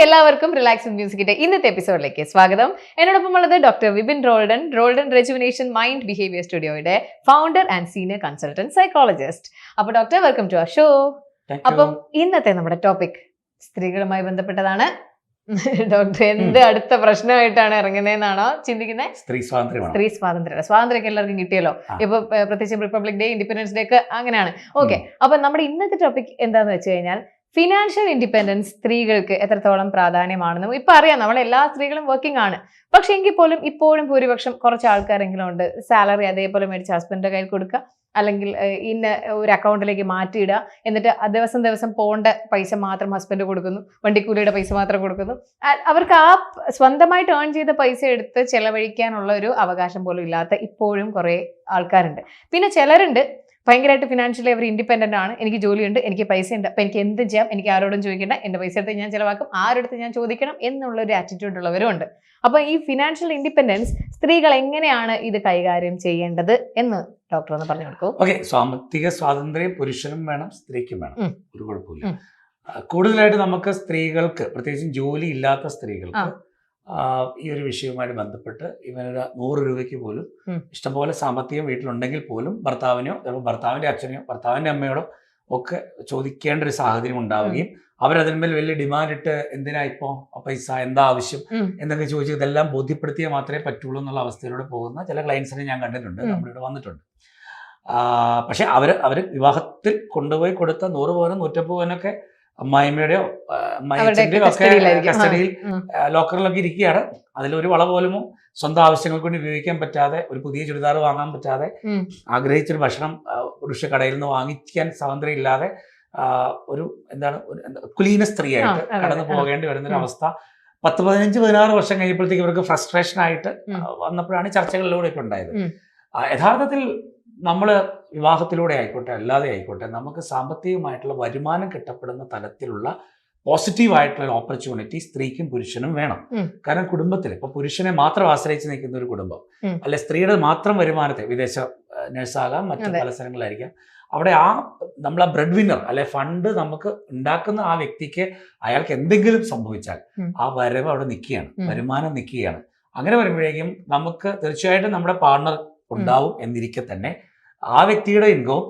എല്ലാവർക്കും റിലാക്സ് മ്യൂസിക്കിന്റെ ഇന്നത്തെ എപ്പിസോഡിലേക്ക് സ്വാഗതം. എന്നോടൊപ്പം ഉള്ളത് doctor Vipin Roldan rejuvenation mind behaviour സ്റ്റുഡിയോയുടെ founder and senior consultant psychologist. അപ്പൊ doctor, welcome to our show. അപ്പം ഇന്നത്തെ നമ്മുടെ ടോപ്പിക് സ്ത്രീകളുമായി ബന്ധപ്പെട്ടതാണ്. ഡോക്ടർ എന്ത് അടുത്ത പ്രശ്നമായിട്ടാണ് ഇറങ്ങുന്നതെന്നാണോ ചിന്തിക്കുന്നത്? സ്ത്രീ സ്വാതന്ത്ര്യമൊക്കെ എല്ലാവർക്കും കിട്ടിയല്ലോ. ഇപ്പൊ പ്രത്യേകിച്ച് റിപ്പബ്ലിക് ഡേ, ഇൻഡിപെൻഡൻസ് ഡേ ഒക്കെ അങ്ങനെയാണ്. ഓക്കെ, അപ്പൊ നമ്മുടെ ഇന്നത്തെ ടോപ്പിക് എന്താന്ന് വെച്ച് കഴിഞ്ഞാൽ ഫിനാൻഷ്യൽ ഇൻഡിപെൻഡൻസ് സ്ത്രീകൾക്ക് എത്രത്തോളം പ്രാധാന്യമാണെന്നും ഇപ്പൊ അറിയാം. നമ്മളെല്ലാ സ്ത്രീകളും വർക്കിംഗ് ആണ്. പക്ഷെ എങ്കിൽ പോലും ഇപ്പോഴും ഭൂരിപക്ഷം കുറച്ച് ആൾക്കാരെങ്കിലും ഉണ്ട് സാലറി അതേപോലെ മേടിച്ച് ഹസ്ബൻഡിന്റെ കയ്യിൽ കൊടുക്കുക, അല്ലെങ്കിൽ ഇന്ന ഒരു അക്കൗണ്ടിലേക്ക് മാറ്റിയിടുക, എന്നിട്ട് ദിവസം പോകേണ്ട പൈസ മാത്രം ഹസ്ബൻഡ് കൊടുക്കുന്നു, വണ്ടിക്കൂലിയുടെ പൈസ മാത്രം കൊടുക്കുന്നു. അവർക്ക് ആ സ്വന്തമായിട്ട് ഏൺ ചെയ്ത പൈസ എടുത്ത് ചെലവഴിക്കാനുള്ള ഒരു അവകാശം പോലും ഇല്ലാത്ത ഇപ്പോഴും കുറെ ആൾക്കാരുണ്ട്. പിന്നെ ചിലരുണ്ട് ഭയങ്കരമായിട്ട് ഫിനാൻഷ്യലി അവർ ഇൻഡിപെൻഡന്റ് ആണ്. എനിക്ക് ജോലിയുണ്ട്, എനിക്ക് പൈസ ഉണ്ട്, അപ്പൊ എനിക്ക് എന്ത് ചെയ്യാം, എനിക്ക് ആരോടും ചോദിക്കേണ്ട, എന്റെ പൈസ എടുത്ത് ഞാൻ ചിലവാക്കും, ആരോടുത്ത് ഞാൻ ചോദിക്കണം എന്നുള്ളൊരു ആറ്റിറ്റ്യൂഡ് ഉള്ളവരും ഉണ്ട്. അപ്പൊ ഈ ഫിനാൻഷ്യൽ ഇൻഡിപെൻഡൻസ് സ്ത്രീകൾ എങ്ങനെയാണ് ഇത് കൈകാര്യം ചെയ്യേണ്ടത് എന്ന് ഡോക്ടർ ഒന്ന് പറഞ്ഞു കൊടുക്കൂ. ഓക്കെ, സാമ്പത്തിക സ്വാതന്ത്ര്യം പുരുഷനും വേണം, സ്ത്രീക്കും വേണം, ഒരു കുഴപ്പമില്ല. കൂടുതലായിട്ട് നമുക്ക് സ്ത്രീകൾക്ക്, പ്രത്യേകിച്ചും ജോലി ഇല്ലാത്ത സ്ത്രീകൾക്ക് ഈ ഒരു വിഷയവുമായിട്ട് ബന്ധപ്പെട്ട് ഇവനൊരു 100 രൂപയ്ക്ക് പോലും ഇഷ്ടംപോലെ സാമ്പത്തികം വീട്ടിലുണ്ടെങ്കിൽ പോലും ഭർത്താവിനോ ചിലപ്പോൾ ഭർത്താവിന്റെ അച്ഛനെയോ ഭർത്താവിന്റെ അമ്മയോടോ ഒക്കെ ചോദിക്കേണ്ട ഒരു സാഹചര്യം ഉണ്ടാവുകയും അവരതിന്മേൽ വലിയ ഡിമാൻഡ് ഇട്ട് എന്തിനാ ഇപ്പോ പൈസ, എന്താ ആവശ്യം എന്നൊക്കെ ചോദിച്ച് ഇതെല്ലാം ബോധ്യപ്പെടുത്തിയാൽ മാത്രമേ പറ്റുള്ളൂ എന്നുള്ള അവസ്ഥയിലൂടെ പോകുന്ന ചില ക്ലയൻസിനെ ഞാൻ കണ്ടിട്ടുണ്ട്, നമ്മളിവിടെ വന്നിട്ടുണ്ട്. പക്ഷെ അവര് വിവാഹത്തിൽ കൊണ്ടുപോയി കൊടുത്ത 100 പവനും 150 പവനൊക്കെ അമ്മായിമ്മയുടെയോ അമ്മായിച്ചന്റെയോ ഒക്കെ കസ്റ്റഡിയിൽ ലോക്കറിലൊക്കെ ഇരിക്കുകയാണ്. അതിലൊരു വള പോലുമോ സ്വന്തം ആവശ്യങ്ങൾക്ക് വേണ്ടി ഉപയോഗിക്കാൻ പറ്റാതെ, ഒരു പുതിയ ചുരിദാർ വാങ്ങാൻ പറ്റാതെ, ആഗ്രഹിച്ചൊരു ഭക്ഷണം പുരുഷ കടയിൽ നിന്ന് വാങ്ങിക്കാൻ സ്വാതന്ത്ര്യം ഇല്ലാതെ ഒരു കുലീന സ്ത്രീയായിട്ട് കടന്നു പോകേണ്ടി വരുന്നൊരു അവസ്ഥ 10-15-16 വർഷം കഴിഞ്ഞപ്പോഴത്തേക്ക് ഇവർക്ക് ഫ്രസ്ട്രേഷൻ ആയിട്ട് വന്നപ്പോഴാണ് ചർച്ചകളിലൂടെ ഒക്കെ ഉണ്ടായത്. യഥാർത്ഥത്തിൽ നമ്മൾ വിവാഹത്തിലൂടെ ആയിക്കോട്ടെ അല്ലാതെ ആയിക്കോട്ടെ നമുക്ക് സാമ്പത്തികമായിട്ടുള്ള വരുമാനം കിട്ടപ്പെടുന്ന തലത്തിലുള്ള പോസിറ്റീവായിട്ടുള്ള ഓപ്പർച്യൂണിറ്റി സ്ത്രീക്കും പുരുഷനും വേണം. കാരണം കുടുംബത്തിൽ ഇപ്പൊ പുരുഷനെ മാത്രം ആശ്രയിച്ച് നിൽക്കുന്ന ഒരു കുടുംബം, അല്ലെ സ്ത്രീയുടെ മാത്രം വരുമാനത്തെ, വിദേശ നഴ്സാകാം, മറ്റു പല സ്ഥലങ്ങളായിരിക്കാം, അവിടെ നമ്മൾ ആ ബ്രെഡ് വിന്നർ അല്ലെ ഫണ്ട് നമുക്ക് ഉണ്ടാക്കുന്ന ആ വ്യക്തിക്ക് അയാൾക്ക് എന്തെങ്കിലും സംഭവിച്ചാൽ ആ വരവ് അവിടെ നിൽക്കുകയാണ്, വരുമാനം നിൽക്കുകയാണ്. അങ്ങനെ വരുമ്പോഴേക്കും നമുക്ക് തീർച്ചയായിട്ടും നമ്മുടെ പാർട്ണർ ഉണ്ടാവും എന്നിരിക്കെ തന്നെ ആ വ്യക്തിയുടെ ഇൻകവും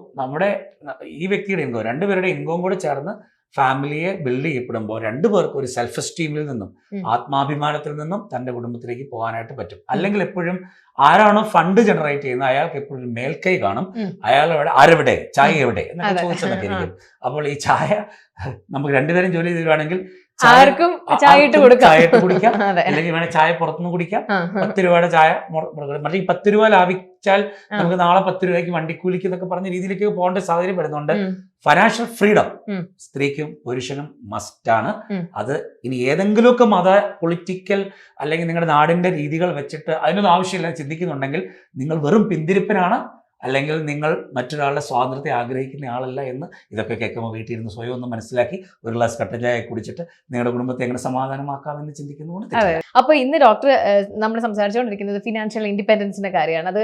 ഈ വ്യക്തിയുടെ ഇൻകവും, രണ്ടുപേരുടെ ഇൻകവും കൂടെ ചേർന്ന് ഫാമിലിയെ ബിൽഡ് ചെയ്യപ്പെടുമ്പോൾ രണ്ടുപേർക്കും ഒരു സെൽഫ് എസ്റ്റീമിൽ നിന്നും ആത്മാഭിമാനത്തിൽ നിന്നും തന്റെ കുടുംബത്തിലേക്ക് പോകാനായിട്ട് പറ്റും. അല്ലെങ്കിൽ എപ്പോഴും ആരാണോ ഫണ്ട് ജനറേറ്റ് ചെയ്യുന്നത് അയാൾക്ക് എപ്പോഴും ഒരു മേൽക്കൈ കാണും. അയാളെവിടെ, ആരെവിടെ, ചായ എവിടെ എന്നൊക്കെ ചോദിച്ചതൊക്കെ ഇരിക്കും. അപ്പോൾ ഈ ചായ നമുക്ക് രണ്ടുപേരും ജോലി ചെയ്തിരുവാണെങ്കിൽ ആർക്കും ചായ ഇട്ട് കുടിക്കാം, അല്ലെങ്കിൽ വേണേൽ ചായ പുറത്തുനിന്ന് കുടിക്കാം. 10 രൂപയുടെ ചായ, മറ്റേ ഈ 10 രൂപ ലാഭിച്ചാൽ നമുക്ക് നാളെ 10 രൂപയ്ക്ക് വണ്ടിക്കൂലിക്ക് എന്നൊക്കെ പറഞ്ഞ രീതിയിലേക്ക് പോകേണ്ട സാഹചര്യം വരുന്നുണ്ട്. ഫൈനാൻഷ്യൽ ഫ്രീഡം സ്ത്രീക്കും പുരുഷനും മസ്റ്റാണ്. അത് ഇനി ഏതെങ്കിലുമൊക്കെ മത, പൊളിറ്റിക്കൽ അല്ലെങ്കിൽ നിങ്ങളുടെ നാടിന്റെ രീതികൾ വെച്ചിട്ട് അതിനൊന്നും ആവശ്യമില്ല ചിന്തിക്കുന്നുണ്ടെങ്കിൽ നിങ്ങൾ വെറും പിന്തിരിപ്പനാണ്, അല്ലെങ്കിൽ നിങ്ങൾ മറ്റൊരാളുടെ സ്വാതന്ത്ര്യത്തെ ആഗ്രഹിക്കുന്ന ആളല്ല എന്ന് ഇതൊക്കെ കേൾക്കുമ്പോൾ വീട്ടിൽ ഇരുന്ന് സ്വയം ഒന്ന് മനസ്സിലാക്കി ഒരു ഗ്ലാസ് കട്ടൻ ചായ കുടിച്ചിട്ട് നിങ്ങളുടെ കുടുംബത്തെ എങ്ങനെ സമാധാനമാക്കാമെന്ന് ചിന്തിക്കുന്നതുകൊണ്ട്. അപ്പൊ ഇന്ന് ഡോക്ടർ നമ്മൾ സംസാരിച്ചുകൊണ്ടിരിക്കുന്നത് ഫിനാൻഷ്യൽ ഇൻഡിപെൻഡൻസിന്റെ കാര്യമാണ്. അത്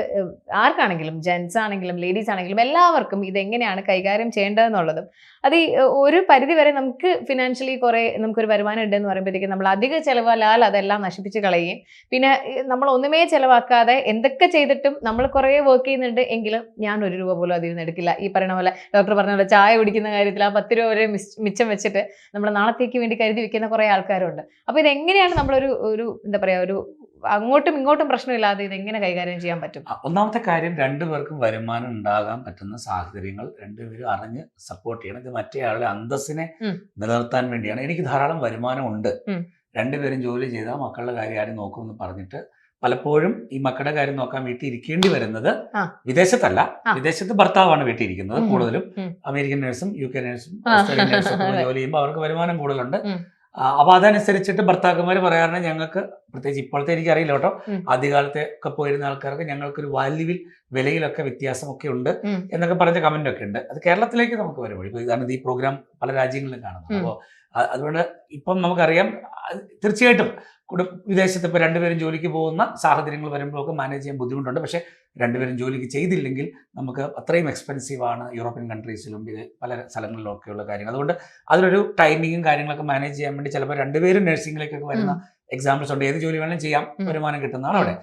ആർക്കാണെങ്കിലും, ജെന്റ്സ് ആണെങ്കിലും ലേഡീസ് ആണെങ്കിലും എല്ലാവർക്കും ഇതെങ്ങനെയാണ് കൈകാര്യം ചെയ്യേണ്ടതെന്നുള്ളതും, അത് ഒരു പരിധി വരെ നമുക്ക് ഫിനാൻഷ്യലി നമുക്കൊരു വരുമാനം ഉണ്ടെന്ന് പറയുമ്പോഴത്തേക്കും നമ്മൾ അധിക ചെലവാലാൽ അതെല്ലാം നശിപ്പിച്ച് കളയുകയും, പിന്നെ നമ്മൾ ഒന്നുമേ ചെലവാക്കാതെ എന്തൊക്കെ ചെയ്തിട്ടും നമ്മൾ കുറേ വർക്ക് ചെയ്യുന്നുണ്ട് എങ്കിലും ഞാൻ 1 രൂപ പോലും അതിൽ നിന്ന് എടുക്കില്ല. ഈ പറയുന്ന പോലെ ഡോക്ടർ പറഞ്ഞ പോലെ ചായ കുടിക്കുന്ന കാര്യത്തിൽ ആ 10 രൂപ വരെ മിച്ചം വെച്ചിട്ട് നമ്മൾ നാളത്തേക്ക് വേണ്ടി കരുതി വെക്കുന്ന കുറെ ആൾക്കാരുണ്ട്. അപ്പൊ ഇതെങ്ങനെയാണ് നമ്മളൊരു എന്താ പറയാ, ഒരു അങ്ങോട്ടും ഇങ്ങോട്ടും പ്രശ്നമില്ലാതെ ഇതെങ്ങനെ കൈകാര്യം ചെയ്യാൻ പറ്റും? ഒന്നാമത്തെ കാര്യം, രണ്ടുപേർക്കും വരുമാനം ഉണ്ടാകാൻ പറ്റുന്ന സാഹചര്യങ്ങൾ രണ്ടുപേരും അറിഞ്ഞ് സപ്പോർട്ട് ചെയ്യണം. ഇത് മറ്റേയാളുടെ അന്തസ്സിനെ നിലനിർത്താൻ വേണ്ടിയാണ്. എനിക്ക് ധാരാളം വരുമാനം ഉണ്ട്, രണ്ടുപേരും ജോലി ചെയ്താൽ മക്കളുടെ കാര്യം ആരും നോക്കുമെന്ന് പറഞ്ഞിട്ട് പലപ്പോഴും ഈ മക്കളുടെ കാര്യം നോക്കാൻ വീട്ടിൽ ഇരിക്കേണ്ടി വരുന്നത് വിദേശത്തല്ല, വിദേശത്ത് ഭർത്താവാണ് വീട്ടിൽ ഇരിക്കുന്നത് കൂടുതലും. അമേരിക്കൻ നേഴ്സും UK നേഴ്സും ഓസ്ട്രേലിയൻ നേഴ്സും ജോലി ചെയ്യുമ്പോൾ അവർക്ക് വരുമാനം കൂടുതലുണ്ട്. അപ്പൊ അതനുസരിച്ചിട്ട് ഭർത്താക്കന്മാർ പറയാറുണ്ട്, ഞങ്ങൾക്ക് പ്രത്യേകിച്ച് ഇപ്പോഴത്തെ എനിക്കറിയില്ല കേട്ടോ, ആദ്യകാലത്തെ ഒക്കെ പോയിരുന്ന ആൾക്കാർക്ക് ഞങ്ങൾക്കൊരു വിലയിലൊക്കെ വ്യത്യാസമൊക്കെ ഉണ്ട് എന്നൊക്കെ പറഞ്ഞ കമന്റ് ഒക്കെ ഉണ്ട്. അത് കേരളത്തിലേക്ക് നമുക്ക് വരുമ്പോൾ ഇപ്പോൾ ഇതാണ് ഈ പ്രോഗ്രാം പല രാജ്യങ്ങളിലും കാണുന്നത്. അപ്പോൾ അതുകൊണ്ട് ഇപ്പം നമുക്കറിയാം തീർച്ചയായിട്ടും വിദേശത്ത് ഇപ്പോൾ രണ്ടുപേരും ജോലിക്ക് പോകുന്ന സാഹചര്യങ്ങൾ വരുമ്പോഴൊക്കെ മാനേജ് ചെയ്യാൻ ബുദ്ധിമുട്ടുണ്ട്. പക്ഷേ രണ്ടുപേരും ജോലിക്ക് ചെയ്തില്ലെങ്കിൽ നമുക്ക് അത്രയും എക്സ്പെൻസീവാണ് യൂറോപ്യൻ കൺട്രീസിലും ഇത് പല സ്ഥലങ്ങളിലൊക്കെയുള്ള കാര്യങ്ങൾ. അതുകൊണ്ട് അതിലൊരു ടൈമിങ്ങും കാര്യങ്ങളൊക്കെ മാനേജ് ചെയ്യാൻ വേണ്ടി ചിലപ്പോൾ രണ്ടുപേരും നഴ്സിംഗിലേക്കൊക്കെ വരുന്ന എക്സാമ്പിൾസ് ഉണ്ട്. ഏത് ജോലി വേണമെങ്കിലും ചെയ്യാം, വരുമാനം കിട്ടുന്നതാണ് അവിടെ.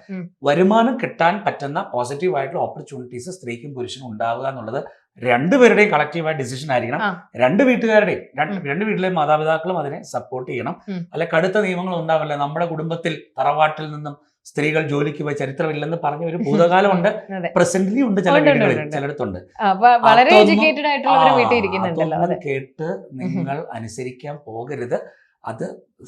വരുമാനം കിട്ടാൻ പറ്റുന്ന പോസിറ്റീവായിട്ടുള്ള ഓപ്പർച്യൂണിറ്റീസ് സ്ത്രീക്കും പുരുഷനും ഉണ്ടാവുക എന്നുള്ളത് രണ്ടുപേരുടെയും കളക്റ്റീവായ ഡിസിഷൻ ആയിരിക്കണം. രണ്ട് വീട്ടുകാരുടെയും രണ്ട് വീട്ടിലെയും മാതാപിതാക്കളും അതിനെ സപ്പോർട്ട് ചെയ്യണം. അല്ലെ കടുത്ത നിയമങ്ങൾ ഉണ്ടാവില്ല. നമ്മുടെ കുടുംബത്തിൽ തറവാട്ടിൽ നിന്നും സ്ത്രീകൾ ജോലിക്ക് പോയി ചരിത്രമില്ലെന്ന് പറഞ്ഞ ഒരു ഭൂതകാലമുണ്ട്, പ്രസന്റ്ലി ഉണ്ട്, ചില വീടുകളിൽ ചിലയിടത്തുണ്ട്. അതൊന്നും കേട്ട് നിങ്ങൾ അനുസരിക്കാൻ പോകരുത്. അത്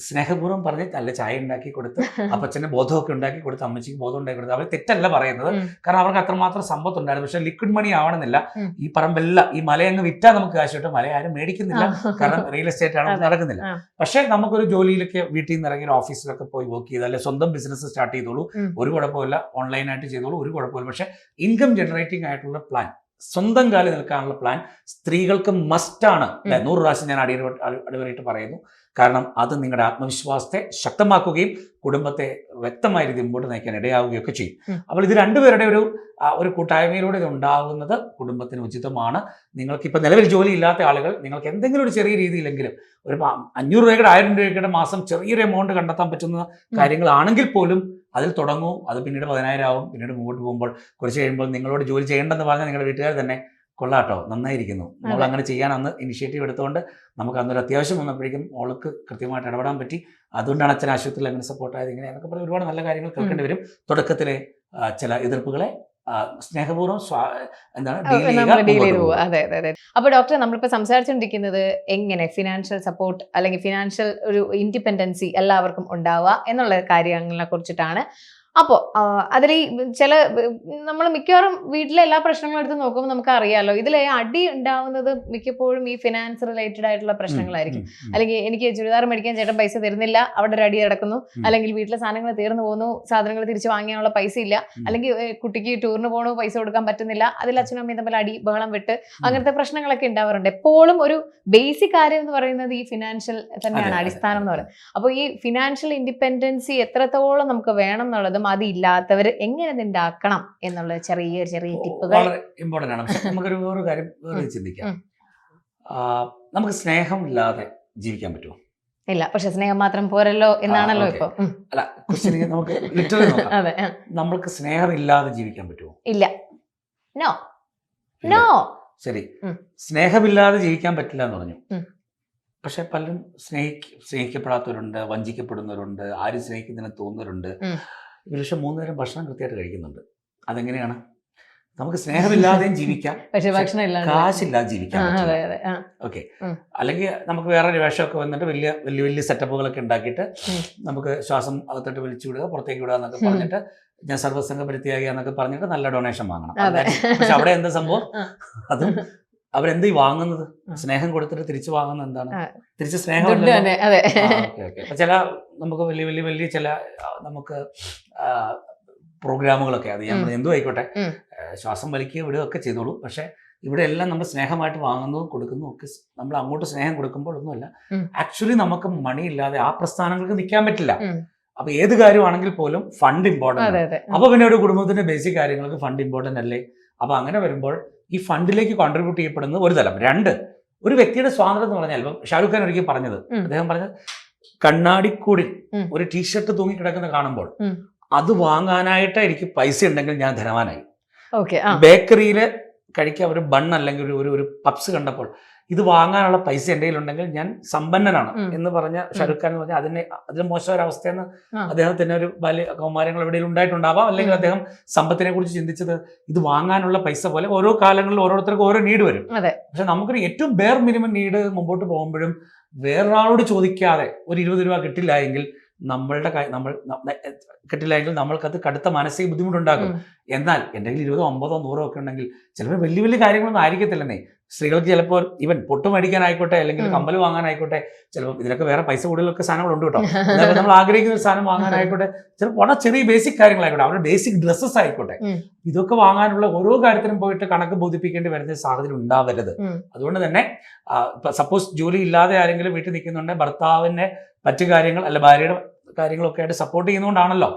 സ്നേഹപൂർവ്വം പറഞ്ഞ് നല്ല ചായ ഉണ്ടാക്കി കൊടുത്ത് അപ്പച്ചന് ബോധമൊക്കെ ഉണ്ടാക്കി കൊടുത്ത് അമ്മച്ചിക്ക് ബോധം ഉണ്ടാക്കി കൊടുത്ത് അവർ തെറ്റല്ല പറയുന്നത്. കാരണം അവർക്ക് അത്രമാത്രം സമ്പത്തുണ്ടായിരുന്നു. പക്ഷെ ലിക്വിഡ് മണി ആവണമെന്നില്ല. ഈ പറമ്പെല്ലാം ഈ മലയങ്ങ് വിറ്റാൽ നമുക്ക് കാശ് കിട്ടും. മല ആരും മേടിക്കുന്നില്ല, കാരണം റിയൽ എസ്റ്റേറ്റ് ആണ്, നടക്കുന്നില്ല. പക്ഷെ നമുക്കൊരു ജോലിയിലൊക്കെ വീട്ടിൽ നിന്ന് ഇറങ്ങി ഓഫീസിലൊക്കെ പോയി വർക്ക് ചെയ്ത് അല്ലെ സ്വന്തം ബിസിനസ് സ്റ്റാർട്ട് ചെയ്തോളൂ, ഒരു കുഴപ്പമില്ല. ഓൺലൈനായിട്ട് ചെയ്തോളൂ, ഒരു കുഴപ്പമില്ല. പക്ഷെ ഇൻകം ജനറേറ്റിംഗ് ആയിട്ടുള്ള പ്ലാൻ, സ്വന്തം കാലിൽ നിൽക്കാനുള്ള പ്ലാൻ സ്ത്രീകൾക്ക് മസ്റ്റാണ്. 100 പ്രാവശ്യം ഞാൻ അടിവരയിട്ട് പറയുന്നു. കാരണം അത് നിങ്ങളുടെ ആത്മവിശ്വാസത്തെ ശക്തമാക്കുകയും കുടുംബത്തെ വ്യക്തമായ രീതിയിൽ മുമ്പോട്ട് നയിക്കാൻ ഇടയാവുകയൊക്കെ ചെയ്യും. അപ്പോൾ ഇത് രണ്ടുപേരുടെ ഒരു കൂട്ടായ്മയിലൂടെ ഇത് ഉണ്ടാകുന്നത് കുടുംബത്തിന് ഉചിതമാണ്. നിങ്ങൾക്കിപ്പോൾ നിലവിൽ ജോലി ഇല്ലാത്ത ആളുകൾ നിങ്ങൾക്ക് എന്തെങ്കിലും ഒരു ചെറിയ രീതിയിലെങ്കിലും ഒരു 500 രൂപയുടെ 1000 രൂപയുടെ മാസം ചെറിയൊരു എമൗണ്ട് കണ്ടെത്താൻ പറ്റുന്ന കാര്യങ്ങളാണെങ്കിൽ പോലും അതിൽ തുടങ്ങൂ. അത് പിന്നീട് 10,000 ആവും. പിന്നീട് മുമ്പോട്ട് പോകുമ്പോൾ കുറച്ച് കഴിയുമ്പോൾ നിങ്ങളോട് ജോലി ചെയ്യേണ്ടെന്ന് പറഞ്ഞാൽ നിങ്ങളുടെ വീട്ടുകാർ തന്നെ കൊള്ളാട്ടോ, നന്നായിരിക്കുന്നു, നമ്മൾ അങ്ങനെ ചെയ്യാൻ അന്ന് ഇനിഷ്യേറ്റീവ് എടുത്തുകൊണ്ട് നമുക്ക് അന്നൊരു അത്യാവശ്യം വന്നപ്പോഴേക്കും മോൾക്ക് കൃത്യമായിട്ട് ഇടപെടാൻ പറ്റി. അതുകൊണ്ടാണ് അച്ഛൻ ആശുപത്രിയിൽ അങ്ങനെ സപ്പോർട്ടായത്. ഇങ്ങനെ എന്നൊക്കെ പറഞ്ഞ് ഒരുപാട് നല്ല കാര്യങ്ങൾ കേൾക്കേണ്ടി വരും. തുടക്കത്തിലെ ചില എതിർപ്പുകളെ സ്നേഹപൂർവ്വം അപ്പൊ ഡോക്ടർ, നമ്മളിപ്പോ സംസാരിച്ചുകൊണ്ടിരിക്കുന്നത് എങ്ങനെ ഫിനാൻഷ്യൽ സപ്പോർട്ട് അല്ലെങ്കിൽ ഫിനാൻഷ്യൽ ഒരു ഇൻഡിപെൻഡൻസി എല്ലാവർക്കും ഉണ്ടാവുക എന്നുള്ള കാര്യങ്ങളെ കുറിച്ചിട്ടാണ്. അപ്പോൾ അതിൽ ചില നമ്മൾ മിക്കവാറും വീട്ടിലെ എല്ലാ പ്രശ്നങ്ങളും എടുത്ത് നോക്കുമ്പോൾ നമുക്ക് അറിയാമല്ലോ, ഇതിൽ അടി ഉണ്ടാവുന്നത് മിക്കപ്പോഴും ഈ ഫിനാൻസ് റിലേറ്റഡ് ആയിട്ടുള്ള പ്രശ്നങ്ങളായിരിക്കും. അല്ലെങ്കിൽ എനിക്ക് ചുരിദാർ മേടിക്കാൻ ചേട്ടൻ പൈസ തരുന്നില്ല, അവിടെ ഒരു അടി നടക്കുന്നു. അല്ലെങ്കിൽ വീട്ടിലെ സാധനങ്ങൾ തീർന്നു പോകുന്നു, സാധനങ്ങൾ തിരിച്ചു വാങ്ങിയാനുള്ള പൈസ ഇല്ല. അല്ലെങ്കിൽ കുട്ടിക്ക് ടൂറിന് പോകണു, പൈസ കൊടുക്കാൻ പറ്റുന്നില്ല. അതിൽ അച്ഛനും അമ്മയും തമ്മിൽ അടി ബഹളം വിട്ട് അങ്ങനത്തെ പ്രശ്നങ്ങളൊക്കെ ഉണ്ടാവാറുണ്ട്. എപ്പോഴും ഒരു ബേസിക് കാര്യം എന്ന് പറയുന്നത് ഈ ഫിനാൻഷ്യൽ തന്നെയാണ്, അടിസ്ഥാനം എന്ന് പറയുന്നത്. അപ്പോൾ ഈ ഫിനാൻഷ്യൽ ഇൻഡിപെൻഡൻസി എത്രത്തോളം നമുക്ക് വേണം എന്നുള്ളതും അതില്ലാത്തവർ എങ്ങനെ ഉണ്ടാക്കണം എന്നുള്ള ചെറിയ ചെറിയ ടിപ്പുകൾ വളരെ ഇമ്പോർട്ടൻ്റ് ആണ്. പക്ഷെ നമുക്കൊരു വേറൊരു കാര്യം ചിന്തിക്കാം. നമുക്ക് സ്നേഹം ഇല്ലാതെ ജീവിക്കാൻ പറ്റുമോ? ഇല്ല. പക്ഷെ സ്നേഹം മാത്രം പോരല്ലോ എന്നാണല്ലോ ഇപ്പൊ. അല്ല, ക്വസ്റ്റ്യൻ നമുക്ക് ലിറ്ററലി നോക്കാം. നമ്മൾക്ക് സ്നേഹം ഇല്ലാതെ ജീവിക്കാൻ പറ്റുമോ? ഇല്ല. No no. ശരി, സ്നേഹമില്ലാതെ ജീവിക്കാൻ പറ്റില്ല എന്ന് പറഞ്ഞു. പക്ഷെ പലരും സ്നേഹിക്കപ്പെടാത്തവരുണ്ട്, വഞ്ചിക്കപ്പെടുന്നവരുണ്ട്, ആരും സ്നേഹിക്കുന്നതിന് തോന്നുന്നവരുണ്ട്. ഇവർ പക്ഷെ 3 നേരം ഭക്ഷണം കൃത്യമായിട്ട് കഴിക്കുന്നുണ്ട്. അതെങ്ങനെയാണ്? നമുക്ക് സ്നേഹമില്ലാതെയും ജീവിക്കാം, കാശില്ലാതെ ജീവിക്കാം. ഓക്കെ. അല്ലെങ്കിൽ നമുക്ക് വേറൊരു വേഷമൊക്കെ വന്നിട്ട് വലിയ വലിയ വലിയ സെറ്റപ്പുകളൊക്കെ ഉണ്ടാക്കിയിട്ട് നമുക്ക് ശ്വാസം അകത്തോട്ട് വലിച്ചു വിടുക, പുറത്തേക്ക് വിടുക എന്നൊക്കെ പറഞ്ഞിട്ട് ഞാൻ സർവ്വസംഘ പരിത്യാഗി എന്നൊക്കെ പറഞ്ഞിട്ട് നല്ല ഡൊണേഷൻ വാങ്ങണം. പക്ഷെ അവിടെ എന്താ സംഭവം? അതും അവരെന്ത് വാങ്ങുന്നത്? സ്നേഹം കൊടുത്തിട്ട് തിരിച്ചു വാങ്ങുന്നത് എന്താണ്? തിരിച്ച് സ്നേഹം. ചില നമുക്ക് വലിയ വലിയ വലിയ ചില നമുക്ക് പ്രോഗ്രാമുകളൊക്കെ, അത് നമ്മൾ എന്തും ആയിക്കോട്ടെ, ശ്വാസം വലിക്കുക വിടുക ഒക്കെ ചെയ്തോളൂ. പക്ഷെ ഇവിടെ എല്ലാം നമ്മൾ സ്നേഹമായിട്ട് വാങ്ങുന്നതും കൊടുക്കുന്നതും ഒക്കെ നമ്മൾ അങ്ങോട്ട് സ്നേഹം കൊടുക്കുമ്പോൾ ഒന്നുമല്ല. ആക്ച്വലി നമുക്ക് മണി ഇല്ലാതെ ആ പ്രസ്ഥാനങ്ങൾക്ക് നിൽക്കാൻ പറ്റില്ല. അപ്പൊ ഏത് കാര്യമാണെങ്കിൽ പോലും ഫണ്ട് ഇമ്പോർട്ടൻ്റ്. അപ്പൊ പിന്നെ ഒരു കുടുംബത്തിന്റെ ബേസിക് കാര്യങ്ങൾക്ക് ഫണ്ട് ഇമ്പോർട്ടൻ്റ് അല്ലേ? അപ്പൊ അങ്ങനെ വരുമ്പോൾ ഈ ഫണ്ടിലേക്ക് കോൺട്രിബ്യൂട്ട് ചെയ്യപ്പെടുന്നത് ഒരു തലം. 2, ഒരു വ്യക്തിയുടെ സ്വാതന്ത്ര്യം എന്ന് പറഞ്ഞാൽ, ഇപ്പം ഷാരൂഖ് ഖാൻ ഒരിക്കൽ പറഞ്ഞത്, അദ്ദേഹം പറഞ്ഞത് കണ്ണാടിക്കൂടിൽ ഒരു ടീഷർട്ട് തൂങ്ങിക്കിടക്കുന്ന കാണുമ്പോൾ അത് വാങ്ങാനായിട്ട് എനിക്ക് പൈസ ഉണ്ടെങ്കിൽ ഞാൻ ധനവാനായി. ബേക്കറിയില് കഴിക്കാൻ ഒരു ബൺ അല്ലെങ്കിൽ ഒരു പപ്സ് കണ്ടപ്പോൾ ഇത് വാങ്ങാനുള്ള പൈസ എൻ്റെ കയ്യിലുണ്ടെങ്കിൽ ഞാൻ സമ്പന്നനാണ് എന്ന് പറഞ്ഞ ഷാരൂഖ് ഖാൻ പറഞ്ഞാൽ അതിന് മോശം ഒരു അവസ്ഥയെന്ന് അദ്ദേഹത്തിന് ഒരു വലിയ കൗമാരങ്ങൾ എവിടെയും ഉണ്ടായിട്ടുണ്ടാവാം. അല്ലെങ്കിൽ അദ്ദേഹം സമ്പത്തിനെ കുറിച്ച് ചിന്തിച്ചത് ഇത് വാങ്ങാനുള്ള പൈസ പോലെ ഓരോ കാലങ്ങളിലും ഓരോരുത്തർക്കും ഓരോ നീഡ് വരും. പക്ഷെ നമുക്കൊരു ഏറ്റവും ബെയർ മിനിമം നീഡ് മുമ്പോട്ട് പോകുമ്പോഴും വേറൊരാളോട് ചോദിക്കാതെ ഒരു 20 രൂപ കിട്ടില്ല എങ്കിൽ കിട്ടില്ലെങ്കിൽ നമ്മൾക്കത് കടുത്ത മാനസിക ബുദ്ധിമുട്ടുണ്ടാക്കും. എന്നാൽ എൻ്റെ കയ്യിൽ 20, 50, 100 ഒക്കെ ഉണ്ടെങ്കിൽ ചിലപ്പോൾ വലിയ വലിയ കാര്യങ്ങളൊന്നും ആയിരിക്കത്തില്ലെന്നേ. സ്ത്രീകൾക്ക് ചിലപ്പോൾ ഈവൻ പൊട്ട് മേടിക്കാനായിക്കോട്ടെ അല്ലെങ്കിൽ കമ്മൽ വാങ്ങാനായിക്കോട്ടെ, ചിലപ്പോൾ ഇതിനൊക്കെ വേറെ പൈസ കൂടുതലൊക്കെ സാധനങ്ങളുണ്ട് കേട്ടോ. അതായത് നമ്മൾ ആഗ്രഹിക്കുന്ന ഒരു സാധനം വാങ്ങാനായിക്കോട്ടെ, ചിലപ്പോൾ വളരെ ചെറിയ ബേസിക് കാര്യങ്ങളായിക്കോട്ടെ, അവരുടെ ബേസിക് ഡ്രസ്സസ് ആയിക്കോട്ടെ, ഇതൊക്കെ വാങ്ങാനുള്ള ഓരോ കാര്യത്തിനും പോയിട്ട് കണക്ക് ബോധിപ്പിക്കേണ്ടി വരുന്ന സാഹചര്യം ഉണ്ടാവരുത്. അതുകൊണ്ട് തന്നെ സപ്പോസ് ജോലി ഇല്ലാതെ ആരെങ്കിലും വീട്ടിൽ നിൽക്കുന്നുണ്ട്, ഭർത്താവിന്റെ മറ്റു കാര്യങ്ങൾ അല്ല ഭാര്യയുടെ കാര്യങ്ങളൊക്കെ ആയിട്ട് സപ്പോർട്ട് ചെയ്യുന്നതുകൊണ്ടാണല്ലോ.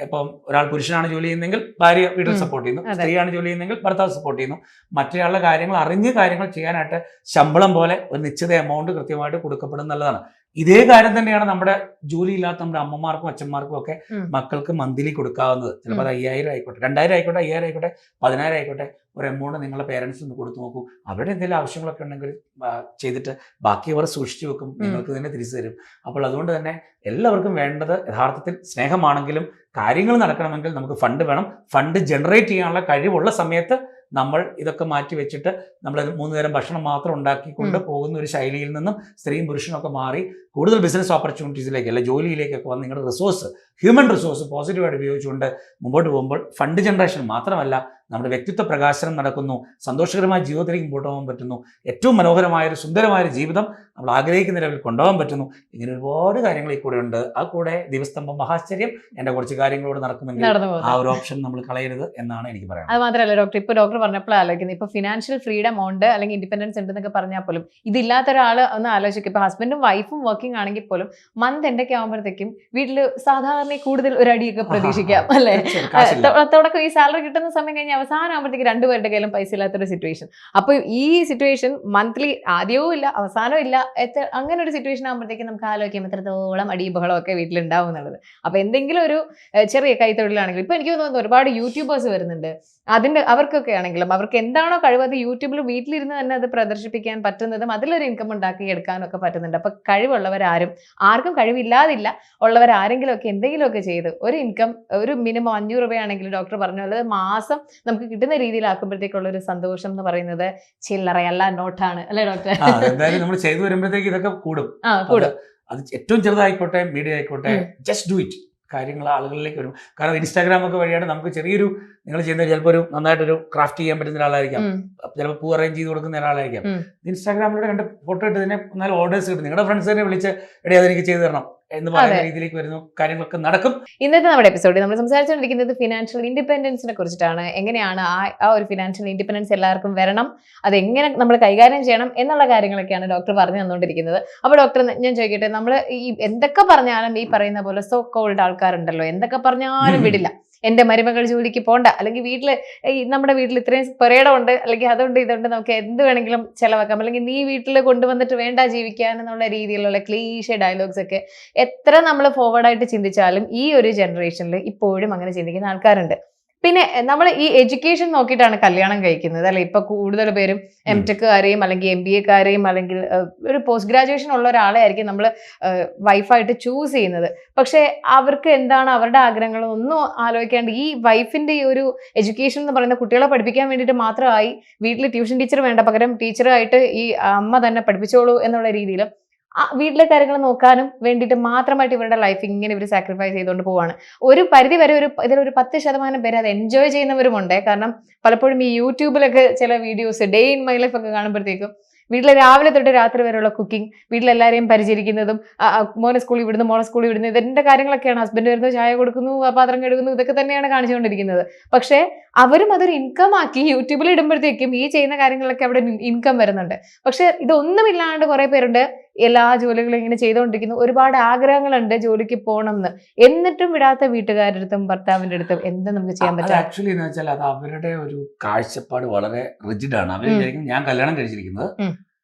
ഇപ്പം ഒരാൾ പുരുഷനാണ് ജോലി ചെയ്യുന്നതെങ്കിൽ ഭാര്യ വീട്ടിൽ സപ്പോർട്ട് ചെയ്യുന്നു, സ്ത്രീയാണ് ജോലി ചെയ്യുന്നതെങ്കിൽ ഭർത്താവ് സപ്പോർട്ട് ചെയ്യുന്നു. മറ്റൊരാളുടെ കാര്യങ്ങൾ അറിഞ്ഞ് കാര്യങ്ങൾ ചെയ്യാനായിട്ട് ശമ്പളം പോലെ ഒരു നിശ്ചിത എമൗണ്ട് കൃത്യമായിട്ട് കൊടുക്കപ്പെടും നല്ലതാണ്. ഇതേ കാര്യം തന്നെയാണ് നമ്മുടെ ജോലി ഇല്ലാത്ത നമ്മുടെ അമ്മമാർക്കും അച്ഛന്മാർക്കും ഒക്കെ മക്കൾക്ക് മന്ത്ലി കൊടുക്കാവുന്നത്. ചിലപ്പോൾ അത് 5000 ആയിക്കോട്ടെ, 2000 ആയിക്കോട്ടെ, 5000 ആയിക്കോട്ടെ, 10000 ആയിക്കോട്ടെ, ഒരു എമൗണ്ട് നിങ്ങളുടെ പേരൻസ് ഒന്ന് കൊടുത്തു നോക്കൂ. അവരുടെ എന്തെങ്കിലും ആവശ്യങ്ങളൊക്കെ ഉണ്ടെങ്കിൽ ചെയ്തിട്ട് ബാക്കി അവർ സൂക്ഷിച്ചു വെക്കും, നിങ്ങൾക്ക് തന്നെ തിരിച്ചു തരും. അപ്പോൾ അതുകൊണ്ട് തന്നെ എല്ലാവർക്കും വേണ്ടത് യഥാർത്ഥത്തിൽ സ്നേഹമാണെങ്കിലും കാര്യങ്ങൾ നടക്കണമെങ്കിൽ നമുക്ക് ഫണ്ട് വേണം. ഫണ്ട് ജനറേറ്റ് ചെയ്യാനുള്ള കഴിവുള്ള സമയത്ത് നമ്മൾ ഇതൊക്കെ മാറ്റി വെച്ചിട്ട് നമ്മൾ 3 നേരം ഭക്ഷണം മാത്രം ഉണ്ടാക്കിക്കൊണ്ട് പോകുന്ന ഒരു ശൈലിയിൽ നിന്നും സ്ത്രീയും പുരുഷനും ഒക്കെ മാറി കൂടുതൽ ബിസിനസ് ഓപ്പർച്യൂണിറ്റീസിലേക്ക് അല്ലെ ജോലിയിലേക്കൊക്കെ വന്ന് നിങ്ങളുടെ റിസോഴ്സ്, ഹ്യൂമൻ റിസോഴ്സ് പോസിറ്റീവായിട്ട് ഉപയോഗിച്ചുകൊണ്ട് മുമ്പോട്ട് പോകുമ്പോൾ ഫണ്ട് ജനറേഷൻ മാത്രമല്ല നമ്മുടെ വ്യക്തിത്വ പ്രകാശനം നടക്കുന്നു, സന്തോഷകരമായ ജീവിതത്തിലേക്ക് മുമ്പോട്ട് പോകാൻ പറ്റുന്നു, ഏറ്റവും മനോഹരമായൊരു സുന്ദരമായൊരു ജീവിതം നമ്മൾ ആഗ്രഹിക്കുന്ന ലെവലിൽ കൊണ്ടുപോകാൻ പറ്റുന്നു. ഇങ്ങനെ ഒരുപാട് കാര്യങ്ങൾ ഈ കൂടെ ഉണ്ട്. ആ കൂടെ ദിവസ്തംഭം മഹാശ്ചര്യം എൻ്റെ കുറച്ച് കാര്യങ്ങളോട് നടക്കുമെങ്കിൽ ആ ഒരു ഓപ്ഷൻ നമ്മൾ കളയരുത് എന്നാണ് എനിക്ക് പറയാം. അത് മാത്രമല്ല ഡോക്ടർ, ഇപ്പോൾ ഡോക്ടർ പറഞ്ഞപ്പോൾ ആലോചിക്കുന്നത്, ഇപ്പോൾ ഫിനാൻഷ്യൽ ഫ്രീഡം ഉണ്ട് അല്ലെങ്കിൽ ഇൻഡിപെൻഡൻസ് ഉണ്ട് എന്നൊക്കെ പറഞ്ഞാൽ പോലും ഇതില്ലാത്ത ഒരാൾ ഒന്ന് ആലോചിക്കും. ഇപ്പോൾ ഹസ്ബൻഡും വൈഫും വർക്കിംഗ് ആണെങ്കിൽ പോലും മന്ത് എന്തൊക്കെ ആകുമ്പോഴത്തേക്കും വീട്ടിൽ സാധാരണ കൂടുതൽ ഒരു അടിയൊക്കെ പ്രതീക്ഷിക്കാം അല്ലേ? തുടക്കം ഈ സാലറി കിട്ടുന്ന സമയം കഴിഞ്ഞ് അവസാനം ആകുമ്പോഴത്തേക്ക് രണ്ടുപേരുടെ കയ്യിലും പൈസ ഇല്ലാത്തൊരു സിറ്റുവേഷൻ. അപ്പോൾ ഈ സിറ്റുവേഷൻ മന്ത്ലി ആദ്യവും ഇല്ല അവസാനവും ഇല്ല, അങ്ങനെ ഒരു സിറ്റുവേഷൻ ആകുമ്പോഴത്തേക്കും നമുക്ക് ആലോചിക്കാം എത്രത്തോളം അടി ബഹളം ഒക്കെ വീട്ടിലുണ്ടാവും എന്നുള്ളത്. അപ്പോൾ എന്തെങ്കിലും ഒരു ചെറിയ കൈത്തൊഴിലാണെങ്കിൽ, ഇപ്പോൾ എനിക്ക് തോന്നുന്നു ഒരുപാട് യൂട്യൂബേഴ്സ് വരുന്നുണ്ട്, അവർക്കൊക്കെ ആണെങ്കിലും അവർക്ക് എന്താണോ കഴിവ് അത് യൂട്യൂബിൽ വീട്ടിലിരുന്ന് തന്നെ അത് പ്രദർശിപ്പിക്കാൻ പറ്റുന്നതും അതിലൊരു ഇൻകം ഉണ്ടാക്കി എടുക്കാനൊക്കെ പറ്റുന്നുണ്ട്. അപ്പോൾ കഴിവുള്ളവരാരും, ആർക്കും കഴിവില്ലാതില്ല, ഉള്ളവരാരെങ്കിലും ഒക്കെ എന്തെങ്കിലുമൊക്കെ ചെയ്ത് ഒരു ഇൻകം, ഒരു മിനിമം 500 രൂപയാണെങ്കിൽ ഡോക്ടർ പറഞ്ഞു അത് മാസം നമുക്ക് കിട്ടുന്ന രീതിയിലാക്കുമ്പോഴത്തേക്കുള്ള ഒരു സന്തോഷം എന്ന് പറയുന്നത് ചില്ലറയല്ല, നോട്ടാണ് അല്ലേ ഡോക്ടർ? എന്തായാലും നമ്മൾ ചെയ്തു വരുമ്പോഴത്തേക്ക് ഇതൊക്കെ കൂടും. അത് ഏറ്റവും ചെറുതായിക്കോട്ടെ മീഡിയം ആയിക്കോട്ടെ, ജസ്റ്റ് ഡു ഇറ്റ്. കാര്യങ്ങൾ ആളുകളിലേക്ക് വരും. കാരണം ഇൻസ്റ്റാഗ്രാം ഒക്കെ വഴിയാണ് നമുക്ക് ചെറിയൊരു, നിങ്ങൾ ചെയ്യുന്നത് ചിലപ്പോൾ ഒരു നന്നായിട്ടൊരു ക്രാഫ്റ്റ് ചെയ്യാൻ പറ്റുന്ന ഒരാളായിരിക്കാം, ചിലപ്പോൾ പൂ അറേഞ്ച് ചെയ്ത് കൊടുക്കുന്ന ഒരാളായിരിക്കാം. ഇൻസ്റ്റാഗ്രാമിലൂടെ കണ്ട് ഫോട്ടോ ഇട്ട് തന്നെ എന്നാലും ഓർഡേഴ്സ് കിട്ടും. നിങ്ങളുടെ ഫ്രണ്ട്സ് തന്നെ വിളിച്ച് എടേ അതെനിക്ക് ചെയ്തു തരണം എന്ന് പറയുന്ന രീതിയിലേക്ക് വരുന്നു, കാര്യങ്ങളൊക്കെ നടക്കും. ഇന്നത്തെ നമ്മുടെ എപ്പിസോഡിൽ നമ്മൾ സംസാരിച്ചുകൊണ്ടിരിക്കുന്നത് ഫിനാൻഷ്യൽ ഇൻഡിപെൻഡൻസിനെ കുറിച്ചിട്ടാണ്. എങ്ങനെയാണ് ആ ഒരു ഫിനാൻഷ്യൽ ഇൻഡിപെൻഡൻസ് എല്ലാവർക്കും വരണം, അതെങ്ങനെ നമ്മൾ കൈകാര്യം ചെയ്യണം എന്നുള്ള കാര്യങ്ങളൊക്കെയാണ് ഡോക്ടർ പറഞ്ഞു തന്നുകൊണ്ടിരിക്കുന്നത്. അപ്പോൾ ഡോക്ടർ ഞാൻ ചോദിക്കട്ടെ, നമ്മൾ ഈ എന്തൊക്കെ പറഞ്ഞാലും ഈ പറയുന്ന പോലെ സോ കോൾഡ് ആൾക്കാരുണ്ടല്ലോ, എന്തൊക്കെ പറഞ്ഞാലും വിടില്ല, എൻ്റെ മരുമകൾ ജോലിക്ക് പോകണ്ട, അല്ലെങ്കിൽ നമ്മുടെ വീട്ടിൽ ഇത്രയും പെരേടമുണ്ട്, അല്ലെങ്കിൽ അതുകൊണ്ട് ഇതുകൊണ്ട് നമുക്ക് എന്ത് വേണമെങ്കിലും ചെലവാക്കാം, അല്ലെങ്കിൽ നീ വീട്ടിൽ കൊണ്ടുവന്നിട്ട് വേണ്ട ജീവിക്കാൻ എന്നുള്ള രീതിയിലുള്ള ക്ലീഷേ ഡയലോഗ്സ് ഒക്കെ എത്ര നമ്മൾ ഫോർവേഡായിട്ട് ചിന്തിച്ചാലും ഈ ഒരു ജനറേഷനിൽ ഇപ്പോഴും അങ്ങനെ ചിന്തിക്കുന്ന ആൾക്കാരുണ്ട്. പിന്നെ നമ്മൾ ഈ എഡ്യൂക്കേഷൻ നോക്കിയിട്ടാണ് കല്യാണം കഴിക്കുന്നത് അല്ലെ? ഇപ്പൊ കൂടുതൽ പേരും എംടെക്കാരെയും അല്ലെങ്കിൽ MBAക്കാരെയും അല്ലെങ്കിൽ ഒരു പോസ്റ്റ് ഗ്രാജുവേഷൻ ഉള്ള ഒരാളെ ആയിരിക്കും നമ്മൾ വൈഫായിട്ട് ചൂസ് ചെയ്യുന്നത്. പക്ഷെ അവർക്ക് എന്താണ് അവരുടെ ആഗ്രഹങ്ങൾ ഒന്നും ആലോചിക്കാണ്ട് ഈ വൈഫിന്റെ ഈ ഒരു എഡ്യൂക്കേഷൻ എന്ന് പറയുന്ന കുട്ടികളെ പഠിപ്പിക്കാൻ വേണ്ടിയിട്ട് മാത്രമായി വീട്ടിൽ ട്യൂഷൻ ടീച്ചർ വേണ്ട, പകരം ടീച്ചറായിട്ട് ഈ അമ്മ തന്നെ പഠിപ്പിച്ചോളൂ എന്നുള്ള രീതിയിൽ വീട്ടിലെ കാര്യങ്ങൾ നോക്കാനും വേണ്ടിയിട്ട് മാത്രമായിട്ട് ഇവരുടെ ലൈഫ് ഇങ്ങനെ ഇവർ സാക്രിഫൈസ് ചെയ്തുകൊണ്ട് പോവാണ്. ഒരു പരിധി വരെ ഇതിലൊരു 10% പേര് അത് എൻജോയ് ചെയ്യുന്നവരുമുണ്ട്. കാരണം പലപ്പോഴും ഈ യൂട്യൂബിലൊക്കെ ചില videos day in my life ഒക്കെ കാണുമ്പോഴത്തേക്കും വീട്ടിലെ രാവിലെ തൊട്ട് രാത്രി വരെയുള്ള കുക്കിംഗ്, വീട്ടിലെല്ലാവരെയും പരിചരിക്കുന്നതും, മോനെ സ്കൂളിൽ വിടുന്നു, മോളെ സ്കൂളിൽ വിടുന്നു, ഇതിന്റെ കാര്യങ്ങളൊക്കെയാണ്. ഹസ്ബൻഡ് വരുന്നു, ചായ കൊടുക്കുന്നു, പാത്രം കഴുകുന്നു, ഇതൊക്കെ തന്നെയാണ് കാണിച്ചുകൊണ്ടിരിക്കുന്നത്. പക്ഷെ അവരും അതൊരു ഇൻകം ആക്കി യൂട്യൂബിൽ ഇടുമ്പോഴത്തേക്കും ഈ ചെയ്യുന്ന കാര്യങ്ങളൊക്കെ അവിടെ ഇൻകം വരുന്നുണ്ട്. പക്ഷെ ഇതൊന്നുമില്ലാണ്ട് കുറെ പേരുണ്ട് എല്ലാ ജോലികളും ഇങ്ങനെ ചെയ്തുകൊണ്ടിരിക്കുന്നു. ഒരുപാട് ആഗ്രഹങ്ങളുണ്ട് ജോലിക്ക് പോകണം എന്ന്, എന്നിട്ടും വിടാത്ത വീട്ടുകാരുടെ അടുത്തും ഭർത്താവിന്റെ അടുത്തും എന്താ നമുക്ക് ചെയ്യാൻ പറ്റും? ആക്ച്വലി എന്ന് വെച്ചാൽ അത് അവരുടെ ഒരു കാഴ്ചപ്പാട് വളരെ റിജിഡ് ആണ്. അവർ വിചാരിക്കും ഞാൻ കല്യാണം കഴിച്ചിരിക്കുന്നത്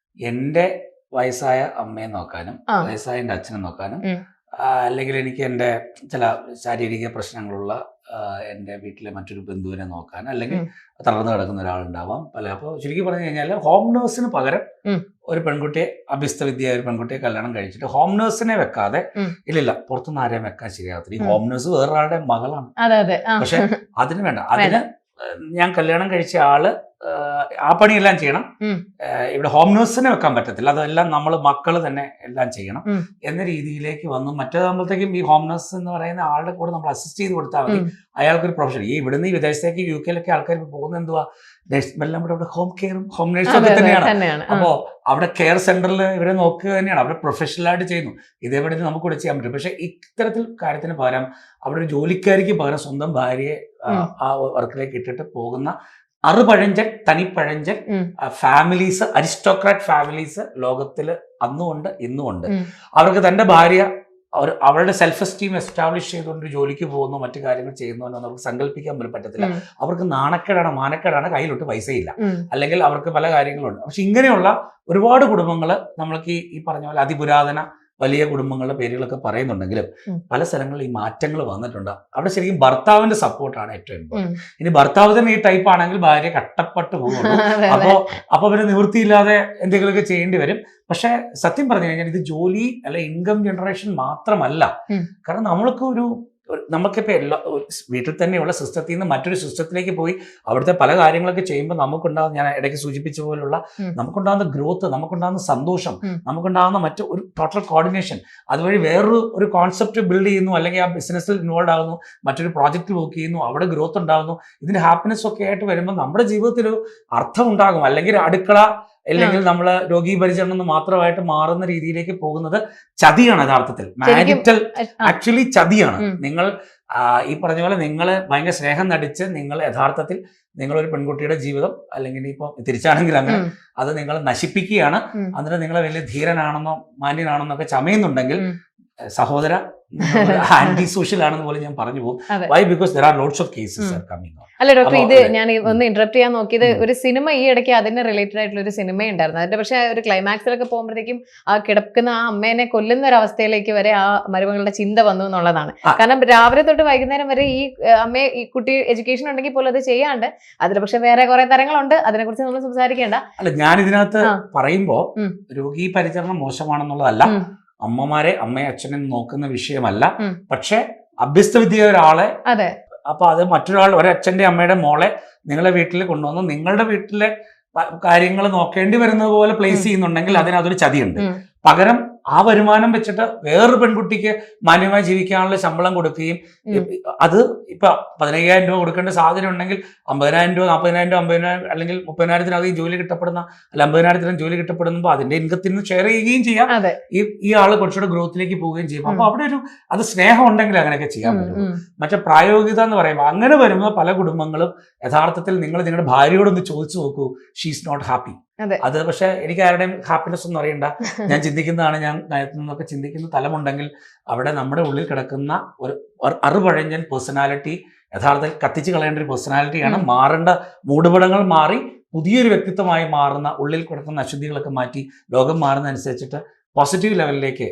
എന്റെ വയസ്സായ അമ്മയെ നോക്കാനും വയസ്സായ എൻ്റെ അച്ഛനെ നോക്കാനും, അല്ലെങ്കിൽ എനിക്ക് എൻ്റെ ചില ശാരീരിക പ്രശ്നങ്ങളുള്ള എൻ്റെ വീട്ടിലെ മറ്റൊരു ബന്ധുവിനെ നോക്കാൻ, അല്ലെങ്കിൽ തളർന്നു കിടക്കുന്ന ഒരാളുണ്ടാവാം പല. അപ്പോൾ ചുരുക്കി പറഞ്ഞു കഴിഞ്ഞാൽ ഹോം നേഴ്സിന് പകരം ഒരു പെൺകുട്ടിയെ, അഭ്യസ്തവിദ്യയായ ഒരു പെൺകുട്ടിയെ കല്യാണം കഴിച്ചിട്ട് ഹോം നേഴ്സിനെ വെക്കാതെ, ഇല്ലില്ല പുറത്തുനിന്ന് ആരെയും വെക്കാൻ ശരിയാകത്തില്ല. ഈ ഹോം നേഴ്സ് വേറൊരാളുടെ മകളാണ്. പക്ഷെ അതിന് വേണ്ട, അതിന് ഞാൻ കല്യാണം കഴിച്ച ആള് ആ പണിയെല്ലാം ചെയ്യണം, ഇവിടെ ഹോം നേഴ്സിനെ വെക്കാൻ പറ്റത്തില്ല, അതെല്ലാം നമ്മൾ മക്കൾ തന്നെ എല്ലാം ചെയ്യണം എന്ന രീതിയിലേക്ക് വന്നു. മറ്റേതാകുമ്പോഴത്തേക്കും ഈ ഹോം നേഴ്സ് എന്ന് പറയുന്ന ആളുടെ കൂടെ നമ്മൾ അസിസ്റ്റ് ചെയ്ത് കൊടുത്താൽ മതി, അയാൾക്കൊരു പ്രൊഫഷൻ. ഈ ഇവിടുന്ന് ഈ വിദേശത്തേക്ക് UK യിലൊക്കെ ആൾക്കാർ പോകുന്നത് എന്തുവാ, എല്ലാം ഇവിടെ ഹോം കെയറും ഹോം നേഴ്സും ഒക്കെ തന്നെയാണ്. അപ്പോ അവിടെ കെയർ സെന്ററിൽ ഇവരെ നോക്കുക തന്നെയാണ്, അവിടെ പ്രൊഫഷണലായിട്ട് ചെയ്യുന്നു. ഇതേപോലെ നമുക്ക് ഇവിടെ ചെയ്യാൻ പറ്റും. പക്ഷെ ഇത്തരത്തിൽ കാര്യത്തിന് പകരം അവിടെ ഒരു ജോലിക്കാരിക്ക് പകരം സ്വന്തം ഭാര്യയെ ആ വർക്കിലേക്ക് ഇട്ടിട്ട് പോകുന്ന അറുപഴഞ്ചൻ തനിപ്പഴഞ്ചൻ ഫാമിലീസ്, അരിസ്റ്റോക്രാറ്റ് ഫാമിലീസ് ലോകത്തില് അന്നുമുണ്ട് ഇന്നുമുണ്ട്. അവർക്ക് തന്റെ ഭാര്യ അവരുടെ സെൽഫ് എസ്റ്റീം എസ്റ്റാബ്ലിഷ് ചെയ്തുകൊണ്ട് ജോലിക്ക് പോകുന്നു, മറ്റു കാര്യങ്ങൾ ചെയ്യുന്നു എന്ന് നമുക്ക് സങ്കല്പിക്കാൻ പോലും പറ്റത്തില്ല. അവർക്ക് നാണക്കേടാണ്, മാനക്കേടാണ്, കയ്യിലോട്ട് പൈസയില്ല, അല്ലെങ്കിൽ അവർക്ക് പല കാര്യങ്ങളുണ്ട്. പക്ഷെ ഇങ്ങനെയുള്ള ഒരുപാട് കുടുംബങ്ങൾ നമ്മൾക്ക് ഈ പറഞ്ഞ പോലെ അതിപുരാതന വലിയ കുടുംബങ്ങളുടെ പേരുകളൊക്കെ പറയുന്നുണ്ടെങ്കിലും പല സ്ഥലങ്ങളിൽ ഈ മാറ്റങ്ങൾ വന്നിട്ടുണ്ട്. അവിടെ ശരിക്കും ഭർത്താവിന്റെ സപ്പോർട്ടാണ് ഏറ്റവും ഇമ്പോർട്ടൻറ്റ്. ഇനി ഭർത്താവ് തന്നെ ഈ ടൈപ്പ് ആണെങ്കിൽ ഭാര്യ കട്ടപ്പെട്ട് പോകുള്ളൂ. അപ്പൊ പിന്നെ നിവൃത്തിയില്ലാതെ എന്തെങ്കിലുമൊക്കെ ചെയ്യേണ്ടി വരും. പക്ഷെ സത്യം പറഞ്ഞു കഴിഞ്ഞാൽ ഇത് ജോലി അല്ല ഇൻകം ജനറേഷൻ മാത്രമല്ല. കാരണം നമുക്കിപ്പോൾ എല്ലാ വീട്ടിൽ തന്നെയുള്ള സിസ്റ്റത്തിൽ നിന്ന് മറ്റൊരു സിസ്റ്റത്തിലേക്ക് പോയി അവിടുത്തെ പല കാര്യങ്ങളൊക്കെ ചെയ്യുമ്പോൾ നമുക്കുണ്ടാകുന്ന, ഞാൻ ഇടയ്ക്ക് സൂചിപ്പിച്ച പോലുള്ള നമുക്കുണ്ടാകുന്ന ഗ്രോത്ത്, നമുക്കുണ്ടാകുന്ന സന്തോഷം, നമുക്കുണ്ടാകുന്ന മറ്റു ഒരു ടോട്ടൽ കോർഡിനേഷൻ, അതുവഴി വേറൊരു കോൺസെപ്റ്റ് ബിൽഡ് ചെയ്യുന്നു, അല്ലെങ്കിൽ ആ ബിസിനസ്സിൽ ഇൻവോൾവ് ആകുന്നു, മറ്റൊരു പ്രോജക്റ്റ് വർക്ക് ചെയ്യുന്നു, അവിടെ ഗ്രോത്ത് ഉണ്ടാകുന്നു. ഇതിന്റെ ഹാപ്പിനെസ് ഒക്കെ ആയിട്ട് വരുമ്പോൾ നമ്മുടെ ജീവിതത്തിൽ ഒരു അർത്ഥം ഉണ്ടാകും. അല്ലെങ്കിൽ അടുക്കള അല്ലെങ്കിൽ നമ്മൾ രോഗീ പരിചരണം എന്ന് മാത്രമായിട്ട് മാറുന്ന രീതിയിലേക്ക് പോകുന്നത് ചതിയാണ്. യഥാർത്ഥത്തിൽ മാരിറ്റൽ ആക്ച്വലി ചതിയാണ്. നിങ്ങൾ ഈ പറഞ്ഞ പോലെ നിങ്ങൾ ഭയങ്കര സ്നേഹം നടിച്ച് നിങ്ങൾ യഥാർത്ഥത്തിൽ നിങ്ങളൊരു പെൺകുട്ടിയുടെ ജീവിതം, അല്ലെങ്കിൽ ഇപ്പൊ തിരിച്ചാണെങ്കിൽ അങ്ങനെ അത് നിങ്ങൾ നശിപ്പിക്കുകയാണ്. എന്നിട്ട് നിങ്ങൾ വലിയ ധീരനാണെന്നോ മാന്യനാണെന്നോ ഒക്കെ ചമയുന്നുണ്ടെങ്കിൽ സഹോദര ആന്റി സോഷ്യൽ ആണെന്ന് പോലെ ഞാൻ പറഞ്ഞു പോകും. Why? Because there are lots of cases are coming. അല്ല ഡോക്ടർ, ഇത് ഞാൻ ഒന്ന് ഇന്ററപ്റ്റ് ചെയ്യാൻ നോക്കിയത്, ഒരു സിനിമ ഈ ഇടയ്ക്ക് അതിന് റിലേറ്റഡ് ആയിട്ടുള്ള ഒരു സിനിമ ഉണ്ടായിരുന്നു. അതിന്റെ പക്ഷെ ഒരു ക്ലൈമാക്സിലൊക്കെ പോകുമ്പോഴത്തേക്കും ആ കിടക്കുന്ന ആ അമ്മേനെ കൊല്ലുന്ന ഒരു അവസ്ഥയിലേക്ക് വരെ ആ മരുമകളുടെ ചിന്ത വന്നു എന്നുള്ളതാണ്. കാരണം രാവിലെ തൊട്ട് വൈകുന്നേരം വരെ ഈ അമ്മയെ, ഈ കുട്ടി എഡ്യൂക്കേഷൻ ഉണ്ടെങ്കിൽ പോലും അത് ചെയ്യാണ്ട്, അതിൽ പക്ഷെ വേറെ കുറെ തരങ്ങളുണ്ട്, അതിനെ കുറിച്ച് നമ്മൾ സംസാരിക്കേണ്ട. അല്ല, ഞാൻ ഇതിനകത്ത് പറയുമ്പോ രോഗീ പരിചരണം മോശമാണെന്നുള്ളതല്ല, അമ്മയെ അച്ഛനെ നോക്കുന്ന വിഷയമല്ല. പക്ഷെ അഭ്യസ്ത വിദ്യ ഒരാളെ, അപ്പൊ അത് ഒരച്ഛന്റെ അമ്മയുടെ മോളെ നിങ്ങളുടെ വീട്ടിൽ കൊണ്ടുവന്ന് നിങ്ങളുടെ വീട്ടിലെ കാര്യങ്ങൾ നോക്കേണ്ടി വരുന്നത് പോലെ പ്ലേസ് ചെയ്യുന്നുണ്ടെങ്കിൽ അതിനകത്തൊരു ചതിയുണ്ട്. പകരം ആ വരുമാനം വെച്ചിട്ട് വേറൊരു പെൺകുട്ടിക്ക് മാന്യമായി ജീവിക്കാനുള്ള ശമ്പളം കൊടുക്കുകയും, അത് ഇപ്പൊ 15,000 രൂപ കൊടുക്കേണ്ട സാധ്യത ഉണ്ടെങ്കിൽ 50,000 രൂപ, 40,000 രൂപ, 50,000 അല്ലെങ്കിൽ 30,000 ജോലി കിട്ടപ്പെടുന്ന, അല്ല 50,000 ജോലി കിട്ടപ്പെടുമ്പോൾ അതിന്റെ ഇൻകത്തിൽ നിന്ന് ഷെയർ ചെയ്യുകയും ചെയ്യാം. ഈ ആള് കുറച്ചുകൂടെ ഗ്രോത്തിലേക്ക് പോവുകയും ചെയ്യും. അപ്പൊ അവിടെ അത് സ്നേഹം ഉണ്ടെങ്കിൽ അങ്ങനെയൊക്കെ ചെയ്യാൻ പറ്റും. മറ്റേ പ്രായോഗികത എന്ന് പറയുമ്പോൾ അങ്ങനെ വരുമ്പോൾ പല കുടുംബങ്ങളും യഥാർത്ഥത്തിൽ നിങ്ങളുടെ ഭാര്യയോടൊന്ന് ചോദിച്ചു നോക്കൂ, ഷീസ് നോട്ട് ഹാപ്പി. അത് പക്ഷെ എനിക്ക് ആരുടെയും ഹാപ്പിനെസ് ഒന്നും അറിയണ്ട, ഞാൻ ചിന്തിക്കുന്നതാണ്, ഞാൻ നിന്നൊക്കെ ചിന്തിക്കുന്ന തലമുണ്ടെങ്കിൽ അവിടെ നമ്മുടെ ഉള്ളിൽ കിടക്കുന്ന ഒരു അറുപഴഞ്ചൻ പേഴ്സണാലിറ്റി യഥാർത്ഥത്തിൽ കത്തിച്ച് കളയേണ്ട ഒരു പേഴ്സണാലിറ്റിയാണ്. മാറേണ്ട മൂടുപടങ്ങൾ മാറി പുതിയൊരു വ്യക്തിത്വമായി മാറുന്ന, ഉള്ളിൽ കിടക്കുന്ന അശുദ്ധികളൊക്കെ മാറ്റി ലോകം മാറുന്ന അനുസരിച്ചിട്ട് പോസിറ്റീവ് ലെവലിലേക്ക്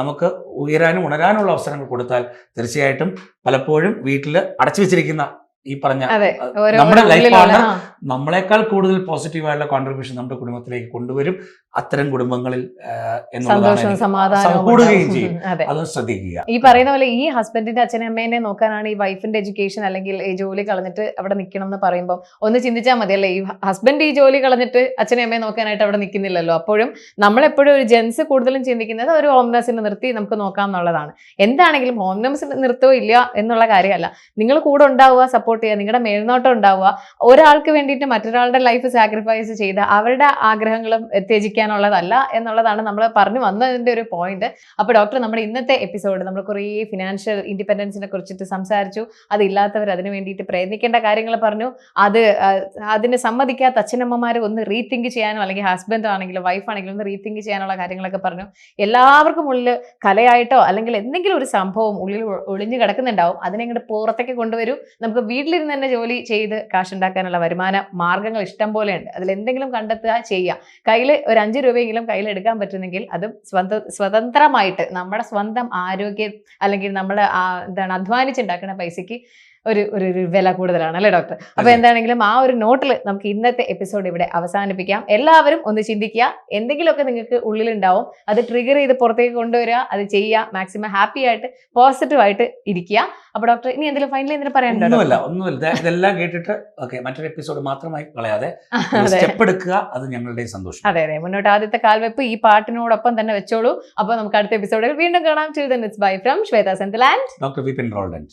നമുക്ക് ഉയരാനും ഉണരാനുള്ള അവസരങ്ങൾ കൊടുത്താൽ തീർച്ചയായിട്ടും പലപ്പോഴും വീട്ടിൽ അടച്ചു വെച്ചിരിക്കുന്ന ഈ പറഞ്ഞ നമ്മുടെ ലൈഫ് പാർട്ണർ നമ്മളെക്കാൾ കൂടുതൽ പോസിറ്റീവായുള്ള കോൺട്രിബ്യൂഷൻ നമ്മുടെ കുടുംബത്തിലേക്ക് കൊണ്ടുവരും. അത്തരം കുടുംബങ്ങളിൽ കൂടുകയും ചെയ്യും. അതൊന്ന് ശ്രദ്ധിക്കുക. ഈ പറയുന്ന പോലെ ഈ ഹസ്ബൻഡിന്റെ അച്ഛനെ അമ്മേനെ നോക്കാനാണ് ഈ വൈഫിന്റെ എഡ്യൂക്കേഷൻ അല്ലെങ്കിൽ ഈ ജോലി കളഞ്ഞിട്ട് അവിടെ നിൽക്കണം എന്ന് പറയുമ്പോൾ ഒന്ന് ചിന്തിച്ചാൽ മതി അല്ലേ, ഈ ഹസ്ബൻഡ് ഈ ജോലി കളഞ്ഞിട്ട് അച്ഛനെ അമ്മയെ നോക്കാനായിട്ട് അവിടെ നിൽക്കുന്നില്ലല്ലോ. അപ്പോഴും നമ്മളെപ്പോഴും ഒരു ജെൻസ് കൂടുതലും ചിന്തിക്കുന്നത് ഒരു ഹോം നഴ്സിനെ നിർത്തി നമുക്ക് നോക്കാം എന്നുള്ളതാണ്. എന്താണെങ്കിലും ഹോം നഴ്സ് നിർത്തോ ഇല്ല എന്നുള്ള കാര്യമല്ല, നിങ്ങൾ കൂടെ ഉണ്ടാവുക, സപ്പോർട്ട് ചെയ്യുക, നിങ്ങളുടെ മേൽനോട്ടം ഉണ്ടാവുക. ഒരാൾക്ക് വേണ്ടിയിട്ട് മറ്റൊരാളുടെ ലൈഫ് സാക്രിഫൈസ് ചെയ്ത് അവരുടെ ആഗ്രഹങ്ങളും ത്യജിക്കാനുള്ളതല്ല എന്നുള്ളതാണ് നമ്മൾ പറഞ്ഞു വന്നതിന്റെ ഒരു പോയിന്റ്. അപ്പോൾ ഡോക്ടർ, നമ്മുടെ ഇന്നത്തെ എപ്പിസോഡ് നമ്മൾ കുറേ ഫിനാൻഷ്യൽ ഇൻഡിപെൻഡൻസിനെ കുറിച്ചിട്ട് സംസാരിച്ചു. അതില്ലാത്തവർ അതിന് വേണ്ടിയിട്ട് പ്രയത്നിക്കേണ്ട കാര്യങ്ങൾ പറഞ്ഞു. അതിന് സമ്മതിക്കാത്ത അച്ഛനമ്മമാർ ഒന്ന് റീതിങ്ക് ചെയ്യാനോ, അല്ലെങ്കിൽ ഹസ്ബൻഡ് ആണെങ്കിലും വൈഫ് ആണെങ്കിലും ഒന്ന് റീതിങ്ക് ചെയ്യാനുള്ള കാര്യങ്ങളൊക്കെ പറഞ്ഞു. എല്ലാവർക്കും ഉള്ളിൽ കലയായിട്ടോ അല്ലെങ്കിൽ എന്തെങ്കിലും ഒരു സംഭവം ഉള്ളിൽ ഒളിഞ്ഞു കിടക്കുന്നുണ്ടാവും. അതിനെ ഇങ്ങോട്ട് പുറത്തേക്ക് കൊണ്ടുവരൂ. നമുക്ക് വീട്ടിലിരുന്ന് തന്നെ ജോലി ചെയ്ത് കാശുണ്ടാക്കാനുള്ള വരുമാന മാർഗങ്ങൾ ഇഷ്ടം പോലെ ഉണ്ട്. അതിൽ എന്തെങ്കിലും കണ്ടെത്തുക, ചെയ്യുക. കയ്യിൽ ഒരു 5 രൂപയെങ്കിലും കയ്യിൽ എടുക്കാൻ പറ്റുന്നെങ്കിൽ അതും സ്വതന്ത്രമായിട്ട് നമ്മുടെ സ്വന്തം ആരോഗ്യം അല്ലെങ്കിൽ നമ്മൾ അധ്വാനിച്ചുണ്ടാക്കുന്ന പൈസയ്ക്ക് ഒരു വില കൂടുതലാണ് അല്ലേ ഡോക്ടർ? അപ്പൊ എന്താണെങ്കിലും ആ ഒരു നോട്ടിൽ നമുക്ക് ഇന്നത്തെ എപ്പിസോഡ് ഇവിടെ അവസാനിപ്പിക്കാം. എല്ലാവരും ഒന്ന് ചിന്തിക്കുക, എന്തെങ്കിലുമൊക്കെ നിങ്ങൾക്ക് ഉള്ളിലുണ്ടാവും, അത് ട്രിഗർ ചെയ്ത് പുറത്തേക്ക് കൊണ്ടുവരിക, അത് ചെയ്യുക, മാക്സിമം ഹാപ്പി ആയിട്ട് പോസിറ്റീവ് ആയിട്ട് ഇരിക്കുക. അപ്പൊ ഡോക്ടർ ഇനി എന്തെങ്കിലും ഫൈനലി എന്തെങ്കിലും പറയാനുണ്ടോ? ഒന്നുമില്ല. ഇതെല്ലാം കേട്ടിട്ട് മറ്റൊരു എപ്പിസോഡ് മാത്രമായി കളയാതെ സ്റ്റെപ്പ് എടുക്കുക, അത് ഞങ്ങളുടെ സന്തോഷം. അതെ, മുന്നോട്ട് ആദ്യത്തെ കാൽവെപ്പ് ഈ പാട്ടിനോടൊപ്പം തന്നെ വെച്ചോളൂ. അപ്പൊ നമുക്ക് അടുത്ത എപ്പിസോഡിൽ വീണ്ടും കാണാം. Till then, it's bye from Shweta Senthil and Dr. Vipin Roldan.